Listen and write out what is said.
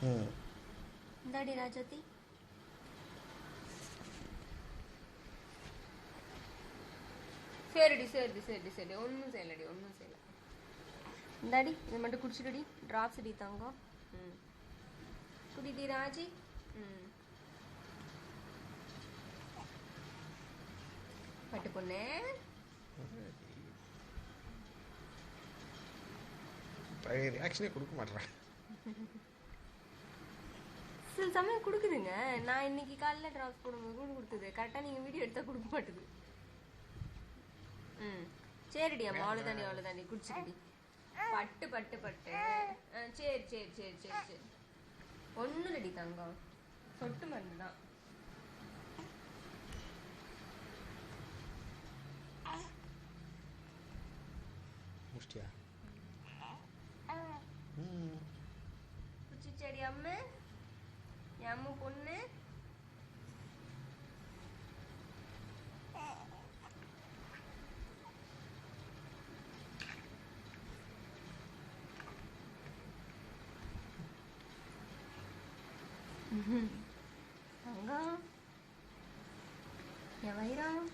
இந்தாடி ராஜாத்தி. சரிடி சரிடி சரிடி சரி, ஒன்றும் செய்யலடி, ஒன்றும் செய்யல. இந்தாடி இதை மட்டும் குடிச்சிடுடி, ட்ராப்ஸ் அடி தங்கம். குடிடி ராஜி. பட்டு பொண்ணு ரியாக்ஷனே கொடுக்க மாட்டேறேன். சில சமயம் கொடுக்குதுங்க. நான் இன்னைக்கு காலையில் ட்ராப்ஸ் போடும்போது கூட கொடுத்தது கரெக்டாக, நீங்கள் வீடியோ எடுத்தால் கொடுக்க மாட்டுது. சரிடி அம்மா, அவ்வளோதாண்டி அவ்வளோதாண்டி, குடிச்சிக்கடி. பட்டு பட்டு பட்டு. சரி சரி சரி சரி சரி, ஒன்றும் ரெடி தங்கம், சொட்டு மருந்து தான். முடிச்சியா? குச்சிச்செடி அம்மு, என் அம்மு பொண்ணு. தங்கம், என் வைரம்.